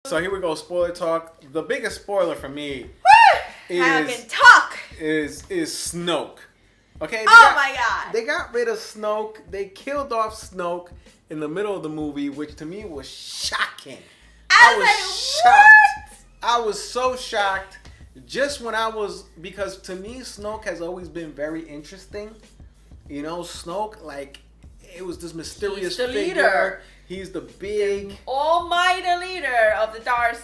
So here we go. Spoiler talk. The biggest spoiler for me is Snoke. Okay. My God. They got rid of Snoke. They killed off Snoke in the middle of the movie, which to me was shocking. I was shocked. I was so shocked. Just when because to me Snoke has always been very interesting. You know, Snoke, like, it was this mysterious figure. Leader. He's the big almighty leader of the dark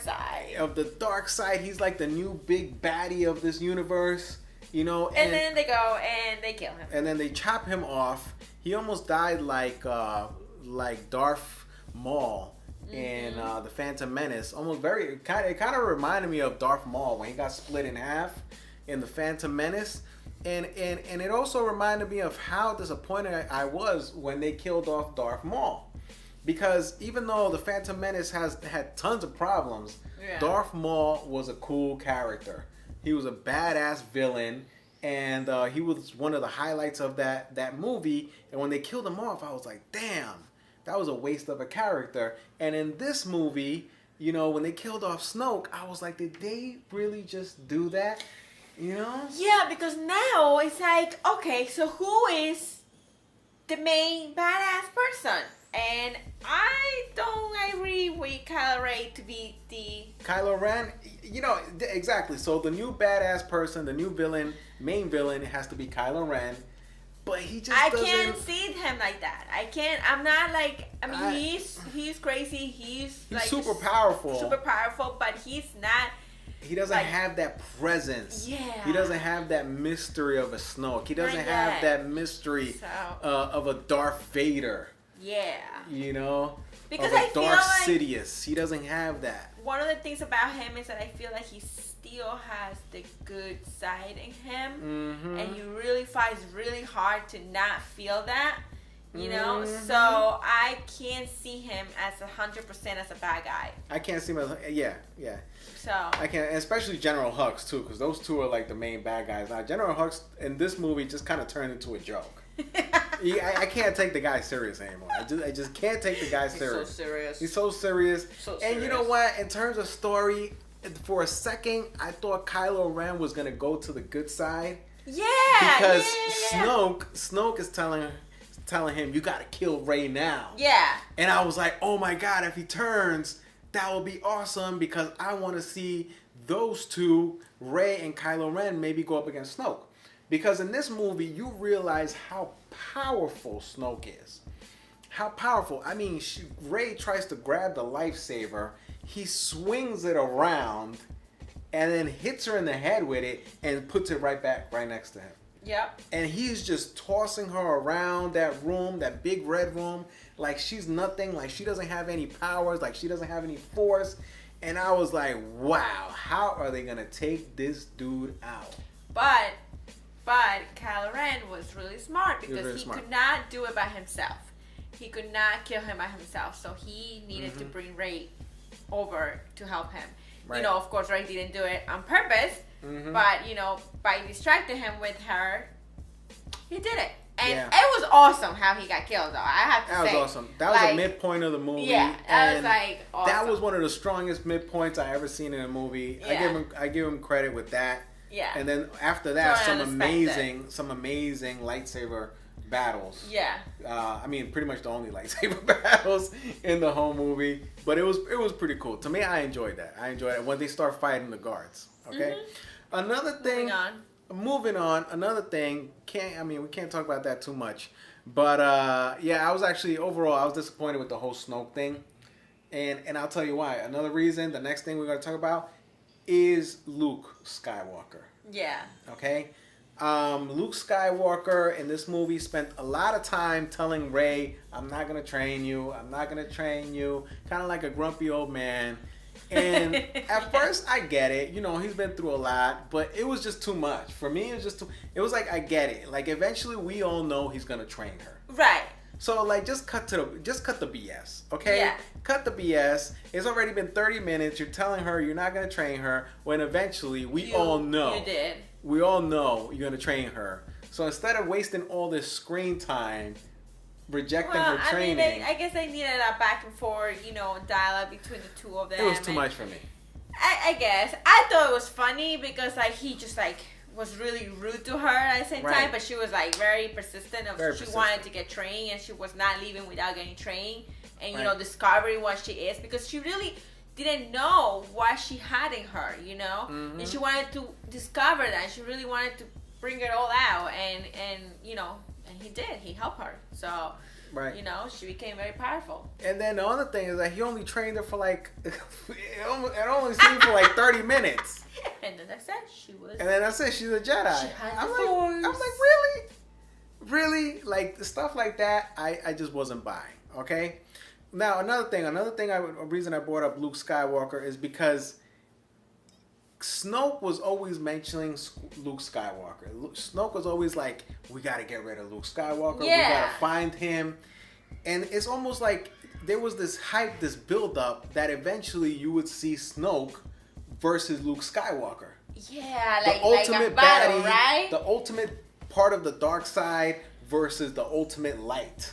side. He's like the new big baddie of this universe, you know. And then they go and they kill him. And then they chop him off. He almost died like Darth Maul in the Phantom Menace. It kind of reminded me of Darth Maul when he got split in half in the Phantom Menace. And it also reminded me of how disappointed I was when they killed off Darth Maul. Because even though the Phantom Menace had tons of problems, Darth Maul was a cool character. He was a badass villain, and he was one of the highlights of that movie. And when they killed him off, I was like, damn, that was a waste of a character. And in this movie, you know, when they killed off Snoke, I was like, did they really just do that? You know? Yeah, because now it's like, okay, so who is the main badass person? And I don't agree with Kylo Ren to be the... Kylo Ren? You know, exactly. So the new badass person, the new villain, main villain, has to be Kylo Ren. But he just doesn't... can't see him like that. I'm not like... I mean, he's crazy. He's like... super powerful. Super powerful, but he's not... He doesn't have that presence. Yeah. He doesn't have that mystery of a Snoke. He doesn't have that mystery of a Darth Vader. Yeah. You know? Because of a I feel Darth like Sidious. He doesn't have that. One of the things about him is that I feel like he still has the good side in him. Mm-hmm. And he really fights really hard to not feel that. You know? Mm-hmm. So I can't see him as 100% as a bad guy. I can't see him as... Yeah. So... I can't... Especially General Hux, too. Because those two are like the main bad guys. Now, General Hux in this movie just kind of turned into a joke. I can't take the guy serious anymore. I just can't take the guy serious. He's so serious. And you know what? In terms of story, for a second, I thought Kylo Ren was going to go to the good side. Yeah. Because Snoke is telling him, you got to kill Rey now. Yeah. And I was like, oh my God, if he turns, that will be awesome because I want to see those two, Rey and Kylo Ren, maybe go up against Snoke. Because in this movie, you realize how powerful Snoke is. How powerful. I mean, Rey tries to grab the lightsaber. He swings it around and then hits her in the head with it and puts it right next to him. Yep. And he's just tossing her around that room, that big red room, like she's nothing, like she doesn't have any powers, like she doesn't have any force. And I was like, wow, how are they going to take this dude out? But Kylo Ren was really smart because he could not do it by himself. He could not kill him by himself. So he needed to bring Rey over to help him. Right. You know, of course, Rey didn't do it on purpose. Mm-hmm. But, you know, by distracting him with her, he did it. And it was awesome how he got killed, though. I have to say. That was awesome. That was a midpoint of the movie. Yeah, that was like awesome. That was one of the strongest midpoints I ever seen in a movie. Yeah. I give him credit with that. Yeah. And then after that, some amazing lightsaber battles. Yeah. I mean, pretty much the only lightsaber battles in the whole movie. But it was pretty cool. To me, I enjoyed that. I enjoyed it when they start fighting the guards. Okay. Mm-hmm. Another thing. Moving on. Another thing. We can't talk about that too much. But I was actually overall I was disappointed with the whole Snoke thing, and I'll tell you why. Another reason. The next thing we're gonna talk about is Luke Skywalker. Yeah. Okay. Luke Skywalker in this movie spent a lot of time telling Rey, I'm not going to train you. Kind of like a grumpy old man. And at first, I get it. You know, he's been through a lot. But it was just too much. For me, it was like, I get it. Like, eventually, we all know he's going to train her. Right. So, like, just cut the BS, okay? Yeah. Cut the BS. It's already been 30 minutes. You're telling her you're not going to train her when eventually we all know. You did. We all know you're going to train her. So instead of wasting all this screen time, rejecting her training. I mean, I guess they needed a back and forth, dialogue between the two of them. It was too much for me. I guess I thought it was funny because he just was really rude to her at the same time, but she was very persistent. She wanted to get trained, and she was not leaving without getting trained, and discovering what she is, because she really didn't know what she had in her, Mm-hmm. and she wanted to discover that. She really wanted to bring it all out, and he did. He helped her, so. Right. She became very powerful. And then the other thing is that he only trained her for it only seemed for 30 minutes. And then that's it. And then that's it. She's a Jedi. She had the Force. I'm like, really? Stuff like that, I just wasn't buying. Okay. Now another reason I brought up Luke Skywalker is because Snoke was always mentioning Luke Skywalker. Snoke was always like, we got to get rid of Luke Skywalker. Yeah. We got to find him. And it's almost like there was this hype, this build-up that eventually you would see Snoke versus Luke Skywalker. Yeah, the ultimate a battle, baddie, right? The ultimate part of the dark side versus the ultimate light.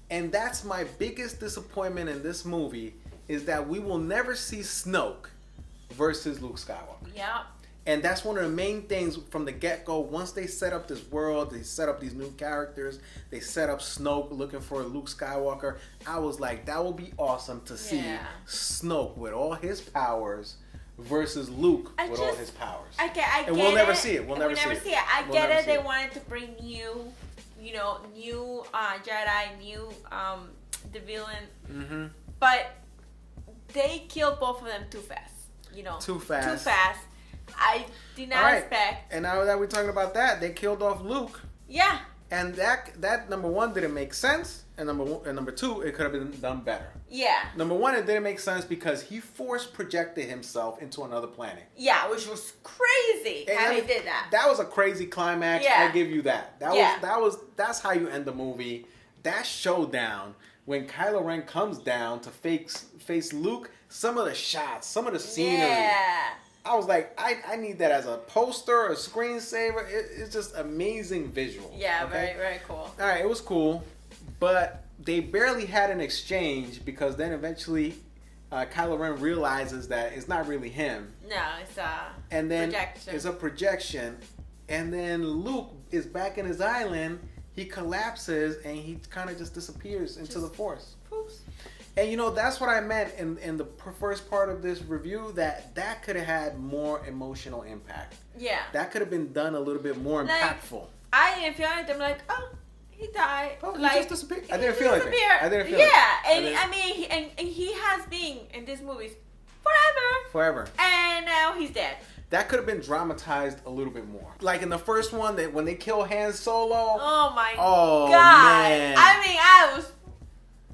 And that's my biggest disappointment in this movie, is that we will never see Snoke versus Luke Skywalker. Yeah. And that's one of the main things from the get-go. Once they set up this world, they set up these new characters, they set up Snoke looking for Luke Skywalker, I was like, that would be awesome to see Snoke with all his powers versus Luke with all his powers. And we'll never see it. We'll never see it. I get it. They wanted to bring new Jedi, new the villain. Mm-hmm. But they killed both of them too fast. Too fast. I did not expect. And now that we're talking about that, they killed off Luke. Yeah. And that number one didn't make sense, and number two, it could have been done better. Yeah. Number one, it didn't make sense because he force projected himself into another planet. Yeah, which was crazy how he did that. That was a crazy climax. Yeah. I give you that. That's how you end the movie. That showdown when Kylo Ren comes down to face Luke. Some of the shots, some of the scenery. Yeah. I was like, I need that as a poster, a screensaver. It's just amazing visual. Yeah, very, very cool. All right, it was cool, but they barely had an exchange because then eventually Kylo Ren realizes that it's not really him. No, it's a projection. It's a projection. And then Luke is back in his island. He collapses and he kind of just disappears into the Force. Poops. And that's what I meant in the first part of this review, that could have had more emotional impact. Yeah. That could have been done a little bit more impactful. I didn't feel anything. I'm like, oh, he died. Oh, he just disappeared. I didn't feel anything. And he has been in these movies forever. And now he's dead. That could have been dramatized a little bit more. Like in the first one, that when they kill Han Solo. Oh my God. Man. I mean, I was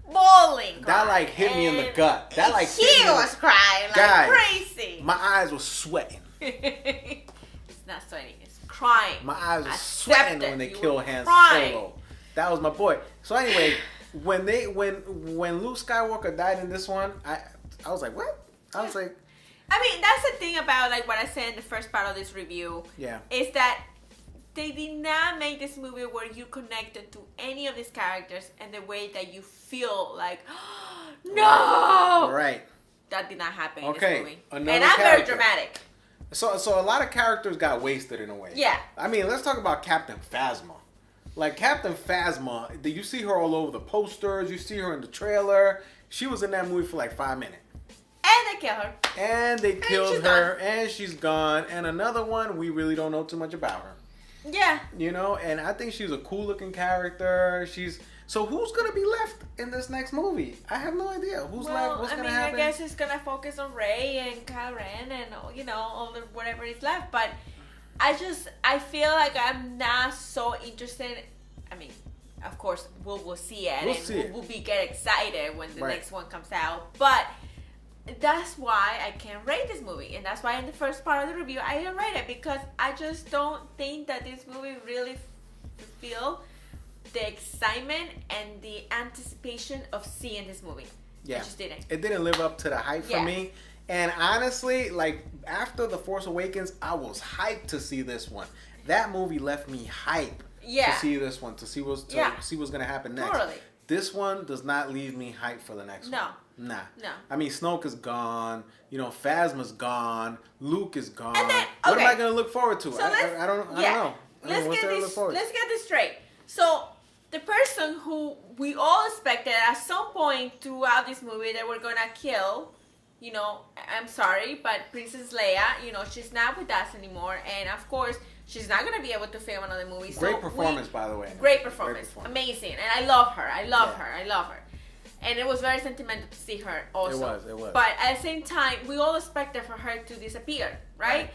bawling. That hit me in the gut. That he was crying guys, crazy. My eyes were sweating. It's not sweating, it's crying. My eyes were sweating when they killed Han Solo. That was my boy. So anyway, when Luke Skywalker died in this one, I was like, what? I was like, I mean, that's the thing about what I said in the first part of this review. Yeah. Is that they did not make this movie where you connected to any of these characters and the way that you feel like, oh, no! Right. That did not happen in this movie. And I'm very dramatic. So a lot of characters got wasted in a way. Yeah. I mean, let's talk about Captain Phasma. Captain Phasma, you see her all over the posters. You see her in the trailer. She was in that movie for 5 minutes. And they killed her. And they killed her. And she's gone. And another one, we really don't know too much about her. Yeah. And I think she's a cool looking character. So who's going to be left in this next movie? I have no idea. Who's left? What's going to happen? I guess it's going to focus on Rey and Kylo Ren and, all the whatever is left. But I feel like I'm not so interested. I mean, of course, we'll see it. We'll get excited when the next one comes out. But that's why I can't rate this movie. And that's why in the first part of the review, I didn't rate it. Because I just don't think that this movie really fulfilled the excitement and the anticipation of seeing this movie. Yeah. It just didn't. It didn't live up to the hype for me. And honestly, after The Force Awakens, I was hyped to see this one. That movie left me hype to see this one, to see what's going to happen next. Totally. this one does not leave me hyped for the next one. Nah. No. I mean, Snoke is gone. You know, Phasma's gone. Luke is gone. And then, What am I going to look forward to? So I don't know. Let's get this straight. So, the person who we all expected at some point throughout this movie that we're going to kill, you know, I'm sorry, but Princess Leia, you know, she's not with us anymore. And, of course, she's not going to be able to film another movie. Great performance, by the way. Great performance. Amazing. And I love her. I love her. And it was very sentimental to see her also. It was. But at the same time, we all expected for her to disappear, right?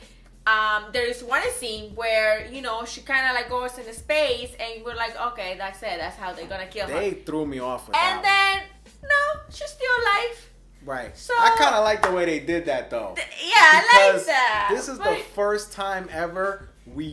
There is one scene where, you know, she kind of like goes into space and we're like, okay, that's it. That's how they're going to kill her. They threw me off with and that. And then, no, she's still alive. Right. So, I kind of like the way they did that, though. I like that. This is the first time ever we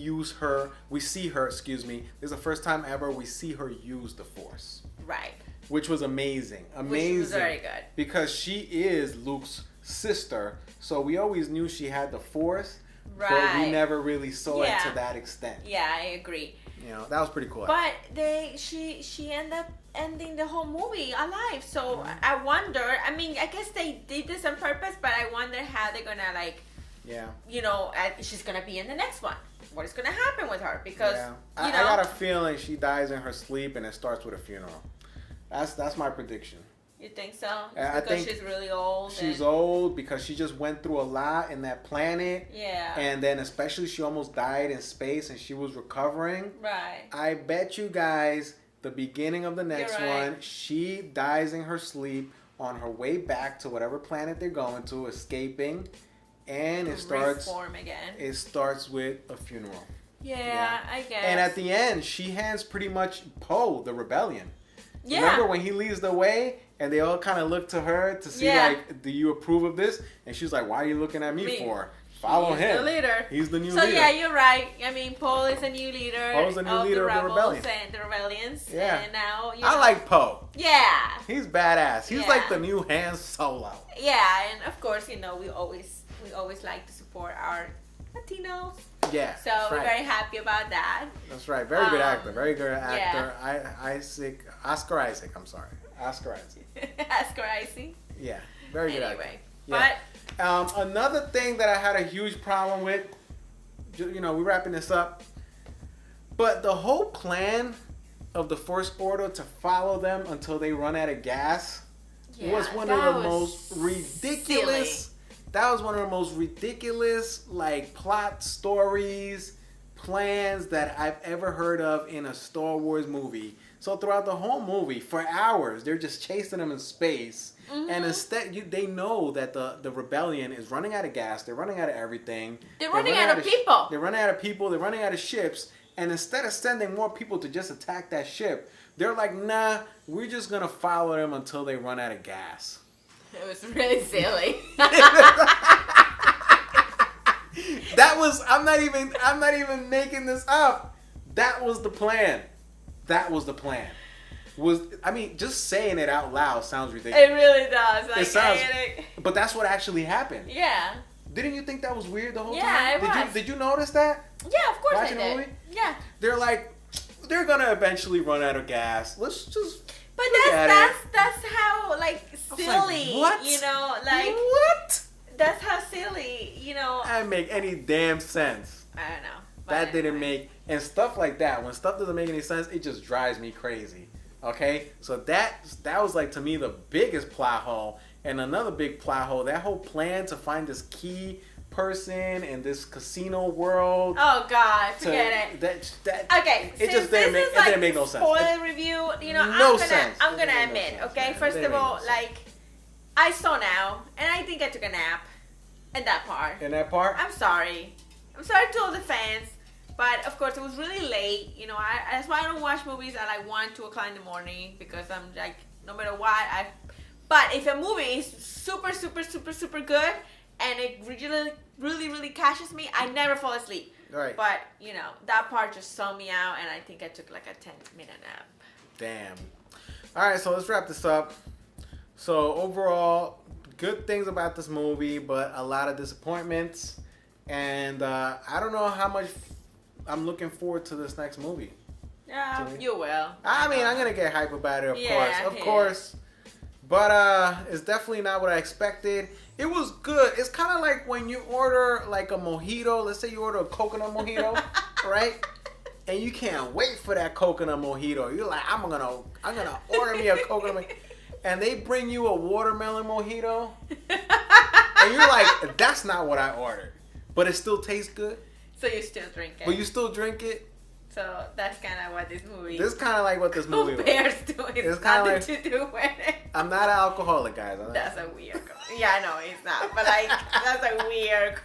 see her, excuse me. This is the first time ever we see her use the Force. Right. Which was amazing. Which was very good. Because she is Luke's sister, so we always knew she had the Force, right. But we never really saw it to that extent. Yeah, I agree. You know, that was pretty cool. But she ended up ending the whole movie alive. So I wonder, I mean, I guess they did this on purpose, but I wonder how they're gonna you know, she's gonna be in the next one. What is gonna happen with her? Because I got a feeling she dies in her sleep and it starts with a funeral. That's my prediction. You think so? I think she's really old. She's old because she just went through a lot in that planet. Yeah. And then especially she almost died in space and she was recovering. Right. I bet you guys the beginning of the next one, she dies in her sleep on her way back to whatever planet they're going to, escaping, and it starts reform again. It starts with a funeral. Yeah, I guess. And at the end, she hands pretty much Poe the rebellion. Yeah. Remember when he leads the way and they all kind of look to her to see like, do you approve of this? And she's like, why are you looking at me for? Follow him. He's the leader. He's the new leader. So yeah, you're right. I mean, Poe is a new leader. Poe's the new leader of the rebellion. And the rebellions. Yeah. And now, I like Poe. Yeah. He's badass. He's like the new Han Solo. Yeah, and of course, you know, we always like to support our Latinos. Yeah. So we're very happy about that. That's right. Very good actor. Very good actor. Yeah. Oscar Isaac. I'm sorry. Oscar Isaac. Oscar Isaac. Yeah. Very good actor. Anyway. Yeah. But another thing that I had a huge problem with, you know, we're wrapping this up, but the whole plan of the First Order to follow them until they run out of gas was one of the most ridiculous. Silly. That was one of the most ridiculous, like, plot stories, plans that I've ever heard of in a Star Wars movie. So throughout the whole movie, for hours, they're just chasing them in space. Mm-hmm. And instead, they know that the rebellion is running out of gas. They're running out of everything. They're running out of people. They're running out of people. They're running out of ships. And instead of sending more people to just attack that ship, they're like, nah, we're just going to follow them until they run out of gas. It was really silly. That was, I'm not even making this up. That was the plan. I mean, just saying it out loud sounds ridiculous. It really does. Like, it sounds, but that's what actually happened. Yeah. Didn't you think that was weird the whole time? Yeah, it was. Did you notice that? Yeah, of course I did. Watching the movie? Yeah. They're like, they're gonna eventually run out of gas. Let's just. But that's how like silly, like, what? You know, like what? That's how silly, you know. That didn't make any damn sense. I don't know. That didn't make, and stuff like that. When stuff doesn't make any sense, it just drives me crazy. Okay, so that was like to me the biggest plot hole, and another big plot hole. That whole plan to find this key person in this casino world. Oh God, forget it. That okay, it just didn't make no sense. Spoiler review, you know, I'm gonna admit, okay. First of all, like I saw now, and I think I took a nap in that part. In that part, I'm sorry to all the fans. But of course, it was really late. You know, that's why I don't watch movies at like 1, 2 o'clock in the morning, because I'm like, no matter what, But if a movie is super, super, super, super good and it really catches me, I never fall asleep. Right. But you know, that part just saw me out, and I think I took like a 10-minute nap. Damn. All right, so let's wrap this up. So overall, good things about this movie, but a lot of disappointments, and I don't know how much I'm looking forward to this next movie. Yeah, you will. I mean, I'm gonna get hype about it, of course. But it's definitely not what I expected. It was good. It's kind of like when you order like a mojito. Let's say you order a coconut mojito, right? And you can't wait for that coconut mojito. You're like, I'm gonna order me a coconut mojito. And they bring you a watermelon mojito. And you're like, that's not what I ordered. But it still tastes good. So you still drink it. But you still drink it. So that's kind of what this movie. This is kind of like what this movie compares to. It's nothing like, to do with it. I'm not an alcoholic, guys. That's a weird. Yeah, I know it's not, but like that's a weird.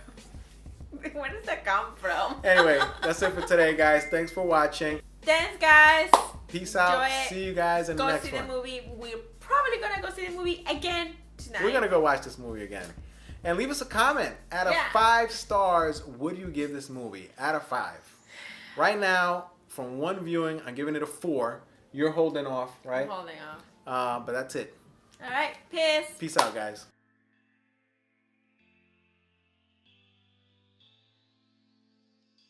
Where does that come from? Anyway, that's it for today, guys. Thanks for watching. Thanks, guys. Peace out. See you guys in the next one. Go see the movie. We're probably gonna go see the movie again tonight. We're gonna go watch this movie again. And leave us a comment. Out of 5 stars, would you give this movie? Out of 5. Right now, from one viewing, I'm giving it a 4. You're holding off, right? I'm holding off. But that's it. All right. Peace. Peace out, guys.